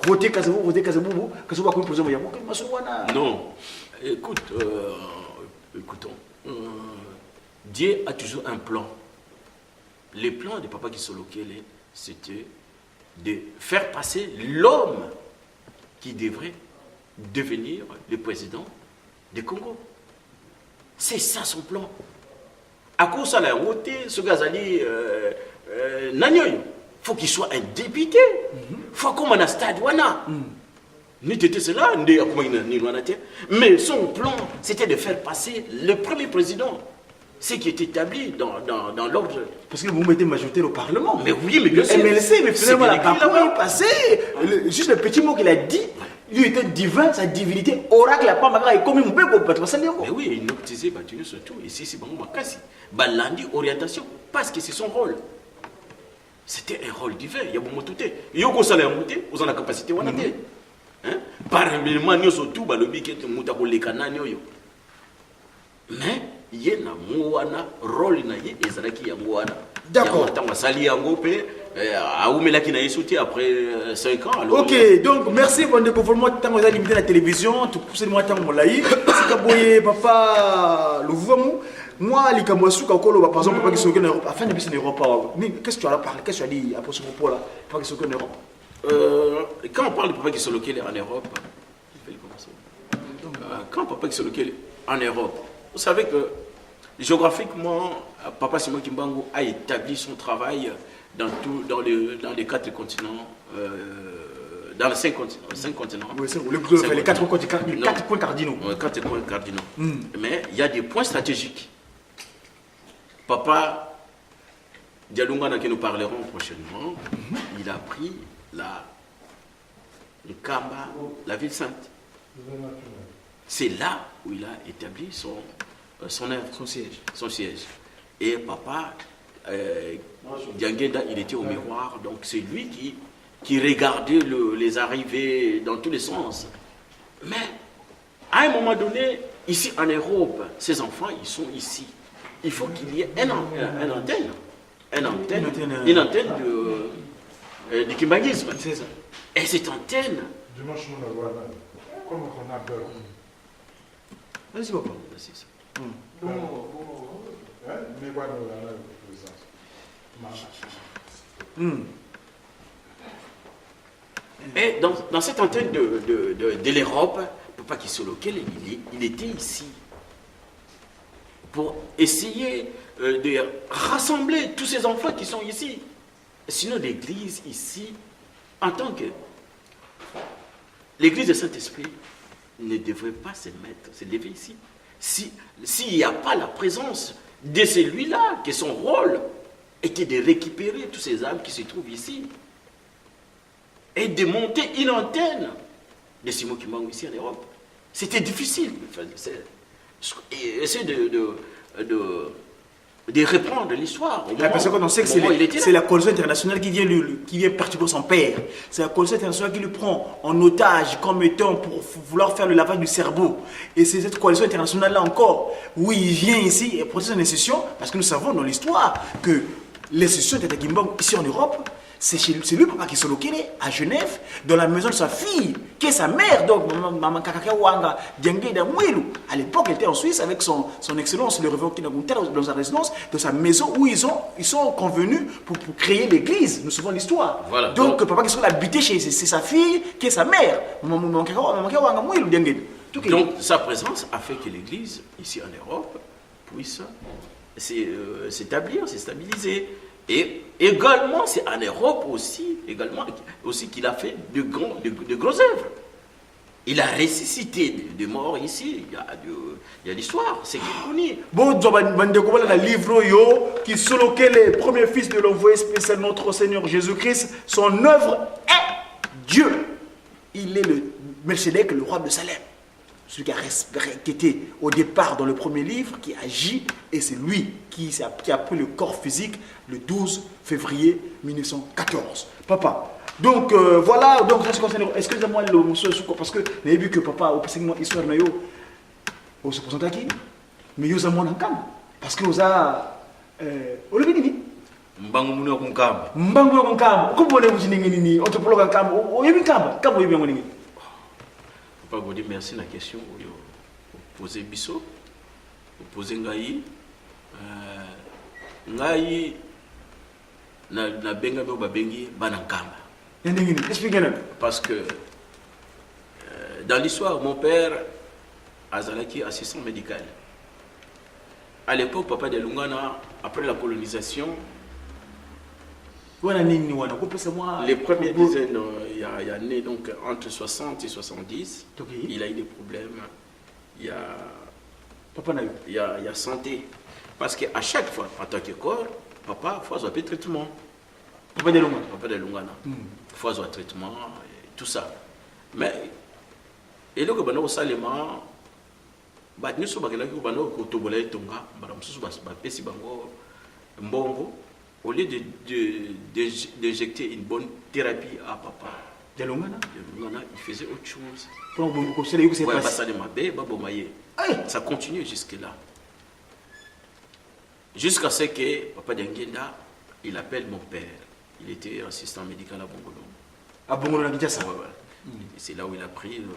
voter Kazabou, Kazabou comme président. Non, écoute, écoutons. Dieu a toujours un plan. Les plans de Papa Kisolo Kele, c'était de faire passer l'homme qui devrait devenir le président du Congo. C'est ça son plan. À cause de la route, ce gazali, il faut qu'il soit un député. Il faut qu'on ait un stade. Mais son plan, c'était de faire passer le premier président. Ce qui est établi dans l'ordre. Parce que vous mettez majorité au Parlement. Mais oui, mais bien le sûr. MLC, mais finalement, la parole est passée. Juste le petit mot qu'il a dit, lui était divin, sa divinité, oracle, la pamara, et comme il peut mais oui, il noctisait Batunu surtout. Ici, c'est bon, Makasi. Balandi, orientation, parce que c'est son rôle. C'était un rôle divin. Il y a beaucoup de tout. Il y a beaucoup de vous avez la capacité. Parallèlement, nous surtout, le biquet de Moutaboulé Cananio. Mais, il y a un rôle et Zaraki Yamouana. D'accord. Après 5 ans. Alors, ok, donc merci pour le conformement tant que vous avez limité la télévision, tout poussez moi tant que vous l'avez. Si Kaboye, papa, le voumou, moi, les Kamouassou, Kakolo, par exemple, papa qui sont en Europe, afin de passer en Europe, qu'est-ce que tu as parlé, qu'est-ce que tu as dit après ce propos là, papa qui sont en Europe? Quand on parle de papa qui sont localisés en Europe, quand papa qui sont localisés en Europe, vous savez que géographiquement, Papa Simon Kimbangu a établi son travail dans les 4 continents, dans les 5 continents. Oui, les 4 points cardinaux. 4 points cardinaux. Mais il y a des points stratégiques. Papa Dialoungana, que nous parlerons prochainement, il a pris le Kamba, la ville sainte. C'est là où il a établi son œuvre, son siège. Et papa, Diangenda, il était au miroir, donc c'est lui qui regardait les arrivées dans tous les sens. Mais à un moment donné, ici en Europe, ces enfants, ils sont ici. Il faut qu'il y ait une antenne du kimbangisme. C'est ça. Et cette antenne... Vas-y, papa. Et dans cette antenne de l'Europe, Papa Kisolo Kele, il était ici pour essayer de rassembler tous ces enfants qui sont ici. Sinon, l'église ici, en tant que l'église de Saint-Esprit, ne devrait pas se lever ici. S'il n'y a pas la présence de celui-là, qui est son rôle, était de récupérer tous ces âmes qui se trouvent ici et de monter une antenne de Simon Kimbangu ici en Europe. C'était difficile. Essayer de reprendre l'histoire. Parce qu'on sait que c'est la coalition internationale qui vient perturber son père. C'est la coalition internationale qui le prend en otage comme étant pour vouloir faire le lavage du cerveau. Et c'est cette coalition internationale-là encore, où il vient ici et procède une institution, parce que nous savons dans l'histoire que l'institution de Kimbangu ici en Europe, c'est lui, Papa Kisolo Kele, à Genève, dans la maison de sa fille, qui est sa mère, donc Maman Kakaka Wanga, Diangeda Mouilou. À l'époque, elle était en Suisse avec son excellence, le révérend Kinagunter, dans sa résidence, dans sa maison où ils sont convenus pour créer l'église. Nous savons l'histoire. Voilà, donc, Papa Kisolo a habité c'est sa fille, qui est sa mère. Maman Kakaka Wanga Mouilou, Diangeda. Donc, sa présence a fait que l'église, ici en Europe, puisse s'établir, se stabiliser. Et également, c'est en Europe aussi qu'il a fait de grosses œuvres. Il a ressuscité des morts ici. Il y a l'histoire, c'est connu. Bon, le livre qui Solo Kele, le premier fils de l'envoyé spécial notre Seigneur Jésus-Christ, son œuvre est Dieu. Il est le Melchizedek, le roi de Salem. Celui qui était au départ dans le premier livre, qui agit, et c'est lui qui a pris le corps physique le 12 février 1914. Papa. Donc voilà, donc excusez-moi le monsieur, parce que vous avez vu que papa, au passé, histoire de on se présente à qui? Mais vous avez mon encam. Parce que vous avez. Mbangu muno kunkamba. Mbangu muno kunkamba. Kumone mujiningini ni otopologa nkamba. Oyebi nkamba. Nkamba oyebi ngoni. Papa Godi, merci la question. Poser biso. Poser ngai. Ngai na benga no babengi bana nkamba. Expliquez-nous. Parce que dans l'histoire, mon père Azalaki assistant médical. À l'époque, Papa de Lungana, après la colonisation, les premières dizaines, il y a né donc entre 60 et 70, il a eu des problèmes. Il y a santé. Parce qu'à chaque fois, en tant que corps, papa, il faut avoir traitement. Papa de Lungana. Il faut avoir traitement, tout ça. Mais, et donc, au Salema, au lieu d'injecter une bonne thérapie à papa, il faisait autre chose. Ça continue jusque-là. Jusqu'à ce que Papa Dengenda, il appelle mon père. Il était assistant médical à Bongolo. À Bongolo, c'est là où il a pris le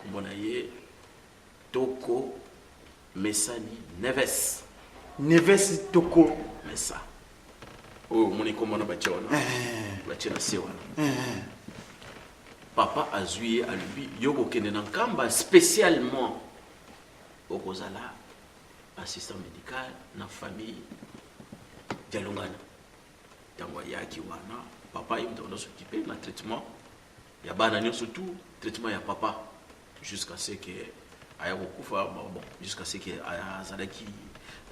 Kombonaye Toko Messani Neves. Neves Toko Messa. Oh, mon économie na Papa a joué à lui. Yoko Kenenankamba spécialement au Kozala, assistant médical, dans la famille Dialongana. Yaki wana, papa il doit s'occuper du traitement. Il y a bananion surtout, traitement il y a papa. Jusqu'à ce que jusqu'à ce que Azalaki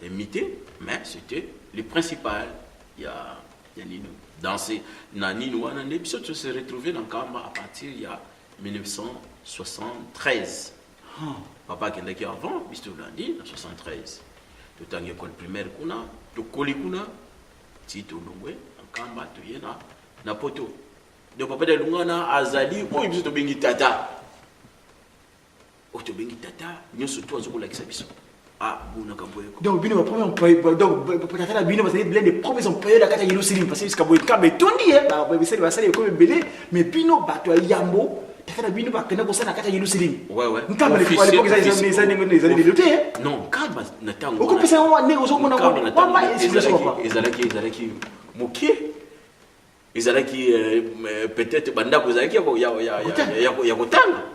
est mité, mais c'était le principal. Il y a Nino. Dans ces Nino, on s'est retrouvé dans le Kamba à partir il y a 1973. Papa qui est avant, Bistou Blandi, en 1973. Tout en école primaire, tout Kolikuna, Tito Lungwe, en Kamba, tout Yena, Napoto. Donc papa de Lungana, Azali, oh, il s'est bengi tata. Oh, tu bengi tata, nous surtout en Zoula Kisabiso. Ah, bon, on a camboyé. Donc, bino, donc, peut-être la bino, parce que les premiers ont payé la carte de Yélusilim, parce que c'est comme mais tout dit, c'est comme belé, mais bino, bateau Yambo, t'as fait bino, parce que nous, la carte de Yélusilim. Ouais. Nous, quand même, les années de l'été. Non, quand Nathan. Au coup, c'est un né aux hommes, Ezalaki Moké. Ezalaki peut-être Bandako Zaki, Yakotanga.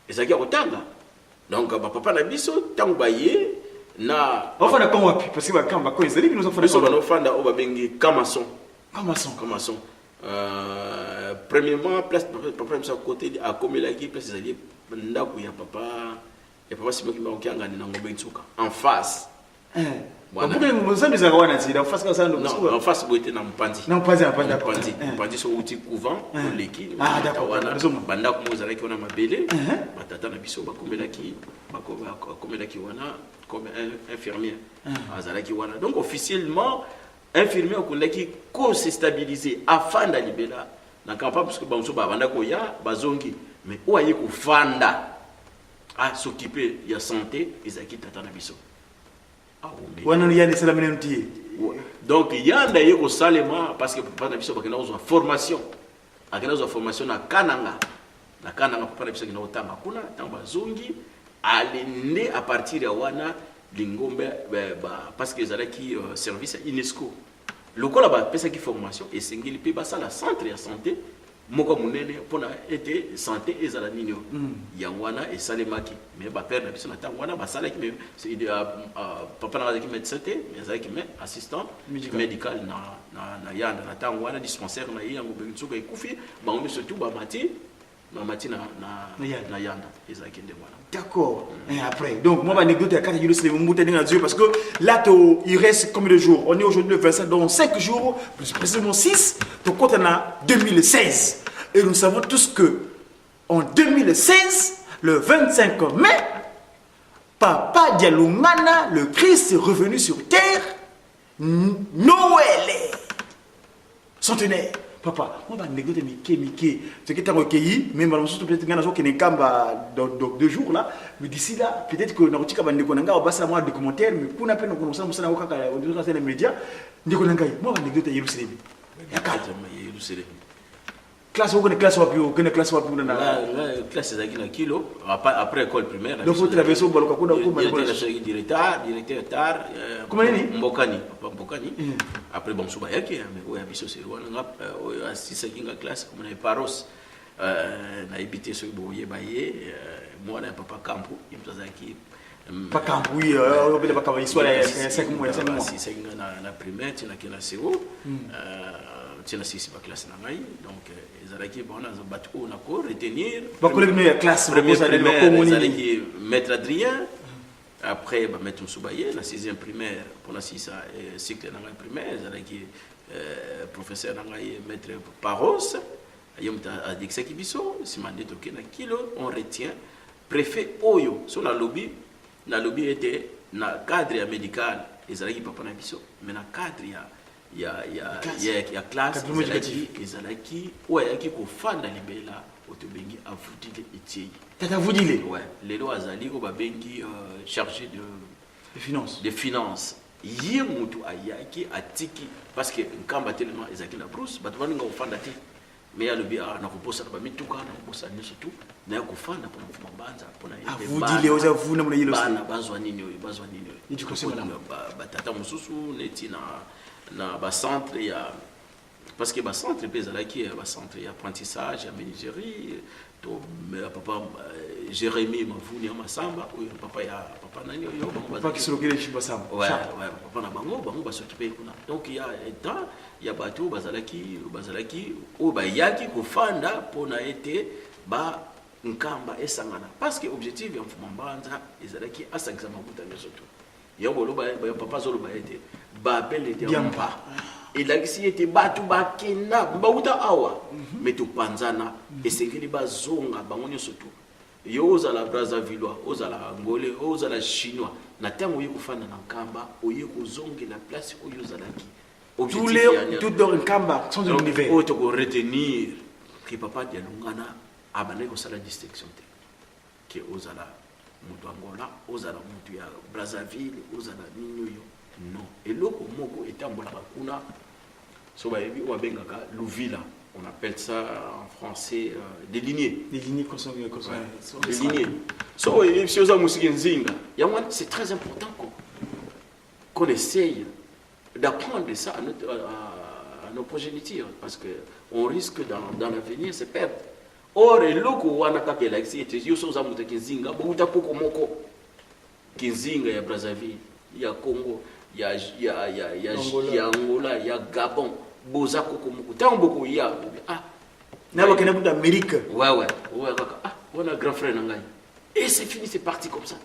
Ezalaki Yakotanga. Donc, papa n'a biso, tant baye, na. Enfin, na comment parce que quand on va nous offre des choses. Nous offrons au babengi Kamason. Kamason. Premièrement, place papa de côté à Komelaki, place des alliés, Ndako ya papa, et papa Simon qui m'a envoyé en face. Pourquoi vous avez des arrois en face comme ça? Non, en face, vous êtes dans Mpandi. Non, pas d'accord. Mpandi sur outil couvent, l'équipe. Ah, d'accord. Banda comme vous avez qu'on a ma belle, batata na biso bakomelaki wana comme infirmière. Azalaki wana. Donc officiellement infirmière okundaki ko se stabiliser afin da libela. Na campagne parce que banso ba banda ko ya bazongi mais o aye ko fanda à s'occuper ya santé ezaki tata na biso. Donc il y a d'ailleurs Salema parce que papa na biso bakena uzwa formation. Akena uzwa formation na Kananga. Na Kananga papa na biso kena otanga kuna tamba zongi alende à partir ya wana lingombe parce que ezalaki service à UNESCO. Lokola ba pesa ki formation et sengeli pe basala centre ya santé moko munene pona été santé ezala ninyo yangwana et salemaki mais ba père na biso na tangwana basala ki c'est papa na ki médecin mais ezalaki mais assistant médical na yanda na tangwana dispensaire na yango benzuka ikufi ba on surtout ba mati na yanda ezalaki ndemwana. D'accord. Et après, donc moi, l'anecdote à 4 jours parce que là, il reste combien de jours? On est aujourd'hui le 25, donc 5 jours, plus précisément 6, donc quand on a 2016. Et nous savons tous que en 2016, le 25 mai, Papa Dialungana, le Christ est revenu sur terre, Noël, centenaire. Papa, moi, anecdote Mickey. Ce qui est en recueilli, même peut-être qu'il y a dans 2 jours là, mais d'ici là, peut-être que nous avons un documentaire, mais pour n'a pas nous connaissons, nous avons les médias, nous avons moi, anecdote à Jérusalem. Classe ou classe ou classe ou classe est kilo après école primaire. Donc vous traversez au balcon directeur tard. Comment est-ce Mbokani, papa Mbokani. Après bon souba yaki mais ouais biso c'est loin ngap assisa kinga classe comme na paros na habité sur boye baye moi na papa Campo imtazaki pas Campo oui on peut pas avoir histoire 5 mois si c'est na primaire tu na kila sero tu na sisi ba classe na ngai donc ezalaki bon na battu na ko retenir ba première classe ezalaki maître Adrien. Après, bah, mettre un soubaye, la 6e primaire, pour la 6 cycle dans la primaire, le professeur maître Paros, il a dit que c'est qui biso, si on dit que kilo, on retient préfet Oyo, sur la lobby était dans le cadre médical, ils ont dit papa na biso, mais dans le cadre il y a classe, ils ont dit ouais, qui ko fan dans libella otobengi avudile etiei. Tata vudile. Ouais, les lois azali ko babengi chargé de finances. Yé mutu ayaki atiki parce que nkamba tellement ezaki na brousse bato baninga ofanda te. Mais ya lobi na koposa ba mituka na koposa nyoso tu na ko fanda pour mfuma banza pour na yé. Avudile oza vuna mona yelo. Bana bazwa nini oyo bazwa nini oyo. Ni dikose mona ba tata mususu neti na ba centre ya parce que le centre est apprentissage, il y a menuiserie, papa Jérémy m'a voulu en Massamba, ou papa Nani, papa qui s'occupe de Chimbasamba. Ouais, papa Nabango, va s'occuper. Donc il y a un temps, il y a bateau, Bazalaki, ou Bayaki, Kofanda, pour n'a été, Nkamba et Sangana. Parce que l'objectif est en Fumambanda, Ezalaki, à 500 Maboutane surtout. Il y a un papa Zolo Baete, Babel et Diamba. Et là, si était battu, bakena, bauta awa, mais tout panzana, et c'est que les bazonga, bangonio surtout. Yo za la Brazzaville, oza la Angolais, oza la Chinois, na terme où il faut faire dans Kamba, où il faut zongue la place où il y tous les tout dans Kamba sont de l'univers. Il faut retenir que papa de Lungana a bané au la distinction que oza la mutu Angola, oza la mutu ya Brazzaville, oza la Ninyo. Non. Et l'autre moko est en Bolakuna. So ba ebi wa bengaka Louvila. On appelle ça en français des lignées. Des lignées consommées. Des lignées. So si oza musiki nzinga. C'est très important qu'on essaye d'apprendre ça à nos progénitures parce qu'on risque dans l'avenir de se perdre. Or, l'autre wana kakela c'est yo so za muta kinzinga, bo uta poko moko. Kinzinga ya Brazzaville, ya Congo. Il y a Angola, il y a Gabon, Boza Kokomoko. Tant beaucoup il y a. Ah, n'a pas qu'un d'Amérique. Ouais. Ah, on a grand frère Nangai. Et c'est fini, c'est parti comme ça.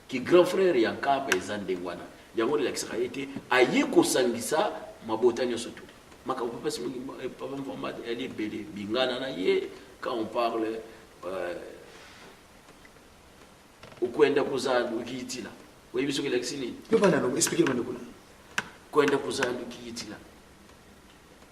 Qui grand frère y a Kaba et Zandengwana. Il y a un qui a été Ayeko Sangisa, ma botanie surtout. Ma papa, c'est papa Mohamed, elle est belle. Bingana Naye, quand on parle au coin de Kozan, ou qui est là. Oui, monsieur Galaxini. Expliquez-moi. Kwenda kuzandu kiyitila.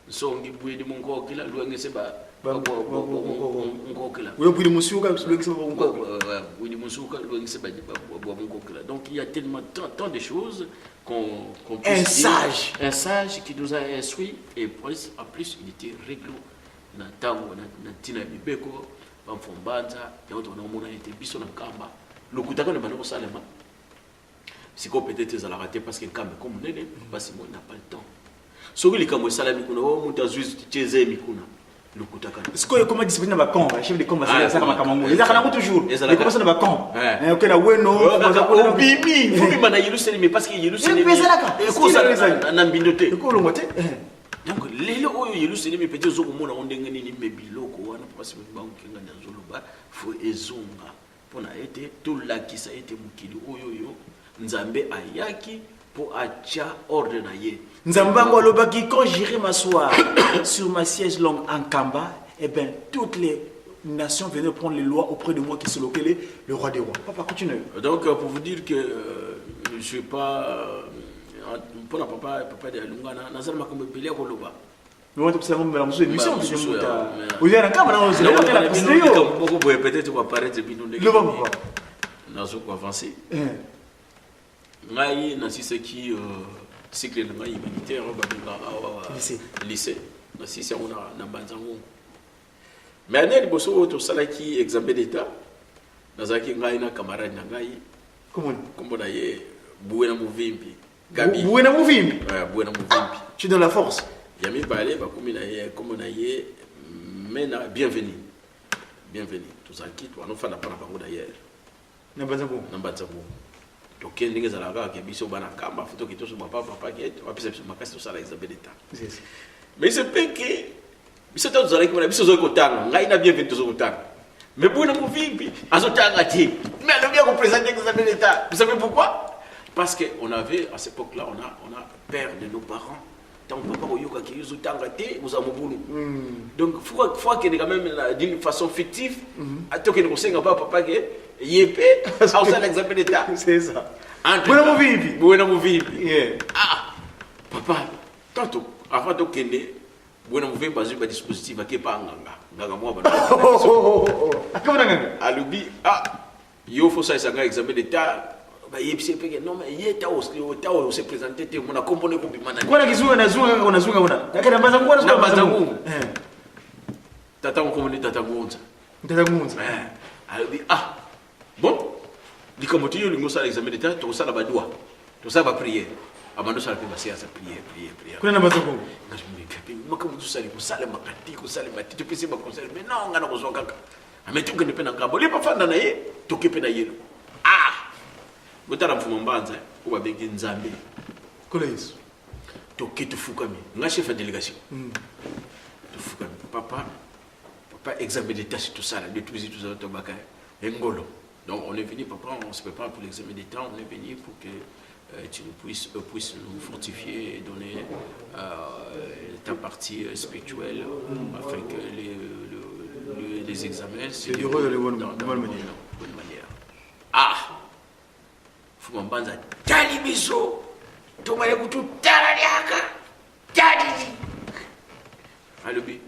Songi bwidi munkokila luenge seba munkokila. Oui, bwidi musuka luenge seba munkokila. Bwidi musuka luenge seba munkokila. Donc il y a tellement tant de choses qu'on peut dire. Un sage qui nous a instruit et en plus il était réglo na tango na tina bibeko bamfombanza et on a été biso na kamba. Le kutaka ne banoko salema. Si peut-être ils ont raté parce que quand comme on est parce qu'on n'a pas le temps. Ce que les camots salami kuna o muta juste tcheze mikuna le kutaka. Ce que comment discipliner ba camp, chef de camp ça kama kamango. Ils ont toujours. Ils commencent dans ba camp. OK la weno, o bibi, faut bima na Yerusalem mais parce que Yerusalem. Et cause na mbindote. Et ko longote. Donc lelo oyo Yerusalem peut zo komona ondenge nini mebiloko wana parce que ba nkenga nzoloba faut ezonga. Pona été tout la qui ça été mukili oyo Nzambe ayaki pour acha ordre na ye. Nzambango lobaki quand j'irai m'asseoir sur ma siège longue en Kamba, et bien toutes les nations venaient prendre les lois auprès de moi qui se loquait le roi des rois. Papa continue. Donc pour vous dire que je suis pas pour papa de Lungana, nazal makambo pelé ko loba. Mais on ça comme la émission Bah, qui mosusu, est mais- au y a la caméra on se Non, la piste yo. peut-être qu'on va apparaître depuis nous. Le papa. Nous avons avancé. Ngai na sisi qui cycle na ngai humanitaire ba lycée na sisi on na banzango mais année liboso to sala ki examen d'état nazaki ngai na camarade na ngai comment na ye Buena Muvimbi Gabi Buena Muvimbi Buena Muvimbi tu es dans la force yami balé ba komi na ye comme na ye mena bienvenue tous qui toi non fa na pana bango d'ailleurs na banzango toke ndenge ezalaka ke biso bana kamba foto ke toso papa ke wapesa biso makasi tosala examen d'état mais c'est pas que biso tozalaki bona biso zokotanga ngai na bienvenue tozokotanga mais Buena Muvimbi azotanga ti mais le bien qu'on présente l'examen d'état vous savez pourquoi parce que on avait à cette époque là on a peur de nos parents tant papa oyoka ki yozotanga te vous amobulu donc faut que quand même d'une façon fictive atoke ne kosenga papa ke yépé à l'examen d'état c'est ça Buena Muvimbi ah papa tantôt avant de kende Buena Muvimbi bazui ba dispositif ake pa nganga moi ba akabana nganga alubi ah yo faut ça sanga examen d'état ba yepse peke non mais yeta o se présenter te mona kompone ko bimana kwa kizungu na zunga una yakana banzango na banzango tata ko tata ngunza alubi ah bon di comme tu lingo ça l'examen d'état to ça la badua to ça ba prière abando ça pe basia ça prière kuna na banzango ngashimbi kapi makamu tu sali ko sala makati ko sala matiti pesi ba conseil mais non ngana ko zoka ametu ke ne pe na ngambo le pa fanda na ye to ke pe na yelo ah botala mfumo mbanza uba bengi nzambe kola yesu to ke tu fukami nga chef de délégation tu fukami papa examen d'état sur tout ça là de tout ça to baka ngolo. Donc on est venu, papa, on se prépare pour l'examen d'état, on est venu pour que tu puisses nous fortifier et donner ta partie spirituelle afin que les examens se déroulent de bonne manière. Ah! Fumambanza, tali biso, tomale kutu taraliaka, tali. Alubi.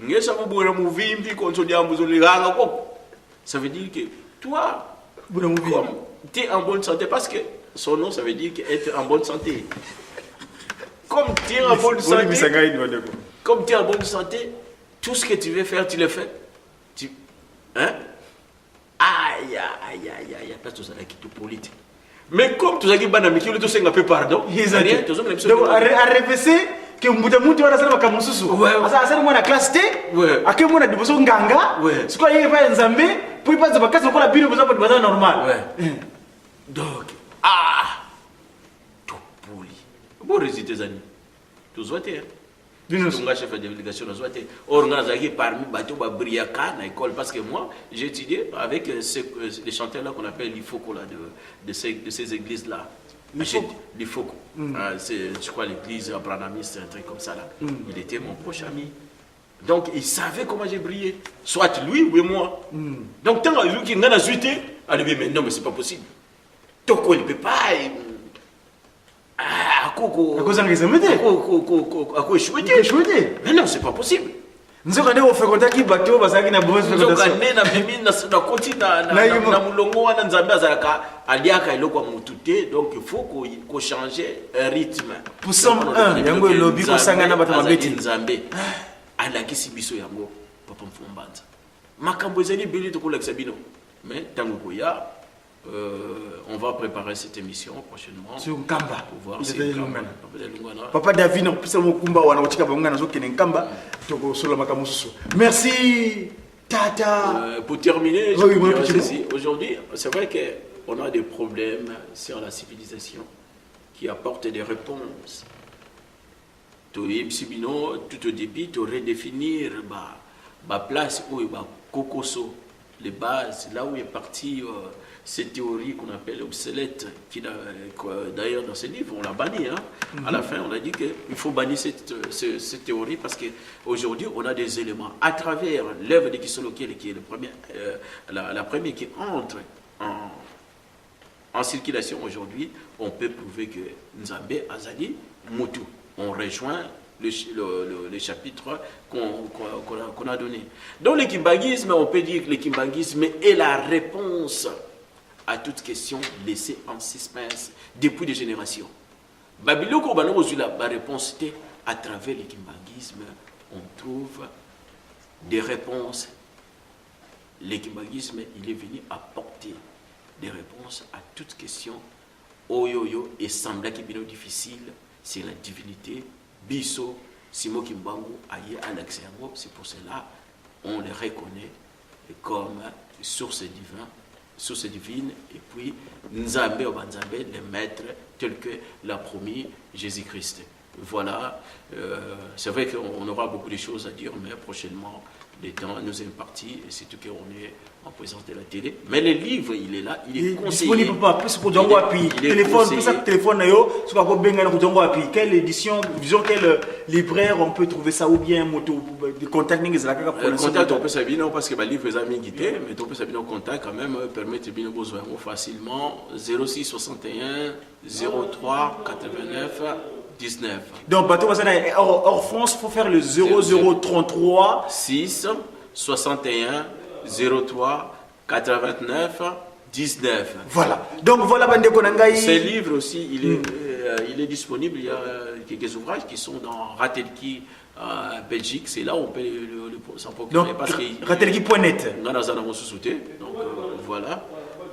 Ngesa Buena Muvimbi contre Diambuzo Liganga. Ça veut dire que toi, tu es en bonne santé parce que son nom, ça veut dire être en bonne santé. Comme tu es en bonne santé, tout ce que tu veux faire, tu le fais. Hein? Aïe, pas tout ça qui te politique. Mais comme tu as dit, tu as un peu pardon. Donc, à répéter que mutu wana sana makamususu asa asana mwana classe T ake mwana diboso nganga siko yeye pa nzambe puis pas za bakasi ko la bino boza pas normal donc to poli bon résultat zani to zote bino songa chef de délégation na zote or ngana zaki parmi bato ba briaka na école parce que moi j'ai étudié avec les chanteurs là qu'on appelle l'ifoko là de ces églises là. L'Ifoko, c'est, je crois, l'église abranamiste, un truc comme ça là. Il était mon proche ami. Donc, il savait comment j'ai brillé. Soit lui ou moi. Donc, tant que lui qui n'a pas suité, elle dit, mais non, mais c'est pas possible. Donc, il ne peut pas. À quoi échouer. Mais non, c'est pas possible. Nzoka ndio ofekotaki bato basaki na bonne fréquentation. Nzoka na mimi na kontina na mulongo wana nzambe azalaka aliaka eloko mutute donc il faut ko changer un rythme. Pour somme 1 yango lobi ko sangana bato mabeti nzambe. Alakisi biso yango papa mfumbanza. Makambo ezali beli to kolakisa bino. Mais tango koya on va préparer cette émission prochainement sur Nkamba pour voir si Papa David na pisa mokumba wana otika bangana zokene Nkamba toko solo makamususu. Merci Tata. Pour terminer, aujourd'hui, c'est vrai qu'on a des problèmes sur la civilisation qui apportent des réponses. Tout au début, tu redéfinir ma place où il Kokoso, les bases, là où est parti cette théorie qu'on appelle obsolète, qui d'ailleurs dans ce livre, on l'a banni. À la fin, on a dit qu'il faut bannir cette théorie parce qu'aujourd'hui, on a des éléments à travers l'œuvre de Kisolo qui est le premier, la première qui entre en circulation aujourd'hui. On peut prouver que Nzambe Azali, Motu, on rejoint les chapitres qu'on a donnés. Donc le kimbangisme, on peut dire que le kimbangisme est la réponse à toute question laissée en suspense depuis des générations. Babiloko la réponse était à travers le kimbangisme, on trouve des réponses. Le kimbangisme, il est venu apporter des réponses à toute question. Oyoyo et sembla qui est difficile, c'est la divinité. Biso, Simo Kimbangu, Aye, Alexandro, c'est pour cela on les reconnaît comme source divine, et puis Nzambe ou Banzambe, les maîtres tels que l'a promis Jésus-Christ. Voilà, c'est vrai qu'on aura beaucoup de choses à dire, mais prochainement, le temps nous est imparti, et c'est tout qu'on est en présence de la télé. Mais le livre, il est là, il est conseillé. Disponible pas, plus pour Django Api. Téléphone, plus ça téléphone, c'est pas pour Bengal ou Django Api. Quelle édition, disons quel libraire on peut trouver ça, ou bien moto, de contact, contact, on peut savoir, non, parce que le livre est ami guidé, mais on peut savoir contact quand même, permettre de besoin facilement 06 61 03 89 19. Donc, hors France, il faut faire le 0033 6 61 03 89 19. Voilà. Donc, voilà, Bande Konangai. Ce livre aussi, il est disponible. Il y a quelques ouvrages qui sont dans Ratelki, Belgique. C'est là où on peut s'en procurer. Ratelki.net. Donc, voilà.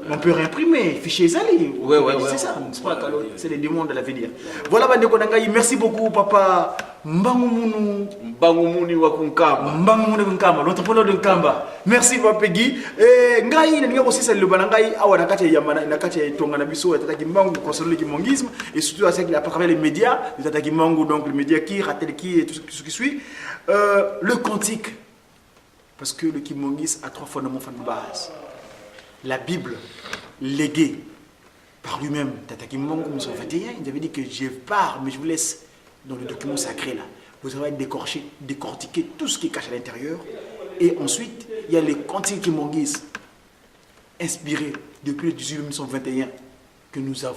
On peut réimprimer, fichier Zali. Ouais, c'est ça. C'est les démons de l'avenir. Voilà, Bande Konangai. Merci beaucoup, papa. Mbangumuni wa Kunkamba. Mbangumuni wa Kunkamba, l'entrepreneur de Nkamba. Merci, papa Guy. Ngai, il y a aussi celle de Banangai. Awa nakati yamana, nakati tonga nabiso, et tataki mangu concernant le kimongisme, et surtout à travers les médias, les tataki mangu, donc le média qui, Ratelki et tout ce qui suit. Le quantique. Parce que le kimongisme a 3 fondements de base. La Bible, léguée par lui-même, Tataki Mbangu 1921, il avait dit que je pars, mais je vous laisse dans le document sacré là. Vous allez décortiquer tout ce qui est caché à l'intérieur. Et ensuite, il y a les cantiques kimongistes inspirés depuis le 18 1921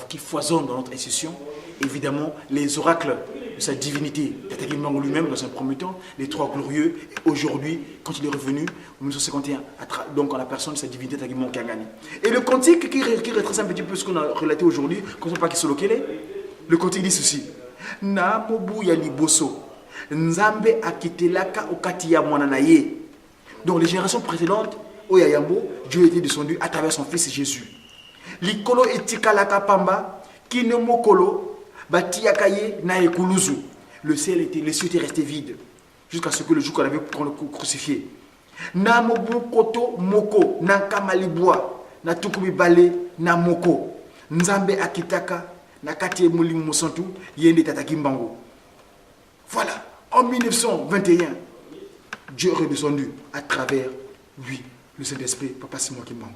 qui foisonnent dans notre institution. Évidemment, les oracles de sa divinité, Tataki Mbangu lui-même dans un premier temps, les 3 glorieux, et aujourd'hui, quand il est revenu, en 1951, donc en la personne de sa divinité, Tataki Mbangu qui a gagné. Et le cantique qui retrace un petit peu ce qu'on a relaté aujourd'hui, quand on parle de le cantique dit ceci. Na mobu ya liboso, Nzambe akitelaka okati ya mwana na ye. Donc les générations précédentes, Oya Yambo, Dieu était descendu à travers son fils Jésus. Likolo etikalaka pamba, kine mokolo, batiakaye na ekuluzu. Les cieux étaient restés vides, jusqu'à ce que le jour qu'on avait crucifié. Na mobu koto moko, na kamalibwa, na tukumi bale, na moko. Nzambe akitaka, na kati mulimu mosantu, yende tataki mbango. Voilà, en 1921, Dieu est redescendu à travers lui, le Saint-Esprit, Papa Simon Kimbango.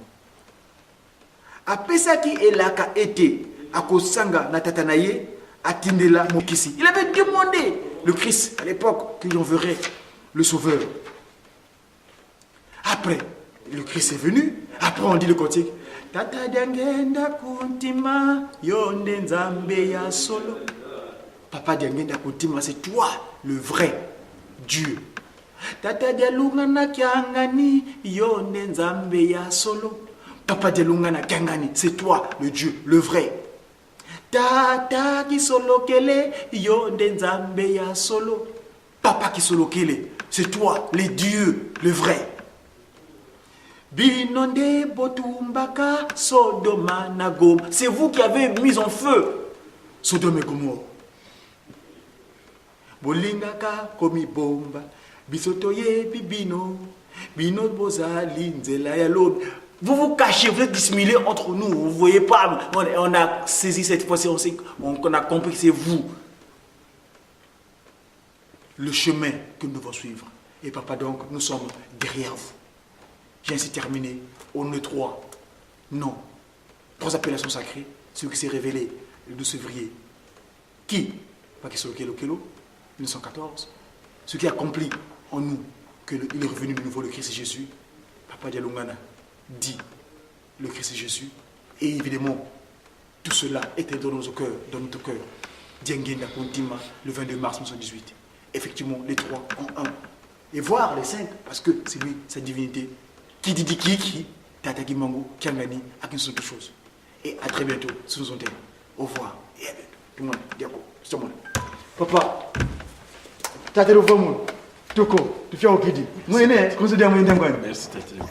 Après ça qui est là qu'a été à Kosanga Natatanaye, à Tindela Mokisi. Il avait demandé le Christ à l'époque qu'il enverrait le Sauveur. Après, le Christ est venu. Après, on dit le cantique. Tata Diangenda Kuntima, Yonde Nzambe ya solo. Papa Diangenda Kuntima, c'est toi, le vrai Dieu. Tata Dialungana Kiangani, Yonde Nzambe ya solo. Papa Dialungana Kiangani, c'est toi, le Dieu, le vrai. Tata Kisolokele, Yonde Nzambe ya solo. Papa Kisolokele, c'est toi, le Dieu, le vrai. Binonde Botumbaka, Sodoma Nagom. C'est vous qui avez mis en feu Sodome et Gomorrhe. Bolingaka komi bomba, bisotoye bibino, bino bozali nzela ya lobe. Vous vous cachez, vous êtes dissimulés entre nous, vous ne voyez pas. On a saisi cette fois-ci, on a compris que c'est vous. Le chemin que nous devons suivre. Et papa, donc, nous sommes derrière vous. J'ai ainsi terminé au nœud 3. Non. 3 appellations sacrées. Ce qui s'est révélé le 12 février. Qui Pakisolo Kelo Kelo, 1914. Ce qui accomplit en nous qu'il est revenu de nouveau le Christ Jésus. Papa Dialungana dit le Christ Jésus. Et évidemment, tout cela était dans notre cœur. Diangenda Kuntima, le 22 mars 1918. effectivement les 3 en 1. Et voir les 5, parce que c'est lui, sa divinité. Qui dit qui, Tata Kimango, Kiangani, à une seule chose. Et à très bientôt sur nos antennes. Au revoir. Et à bientôt. Tout le monde, d'accord. C'est moi. Papa, Tata le fameux. Toko, tu fais au crédit. Moi, je suis Merci, Tata.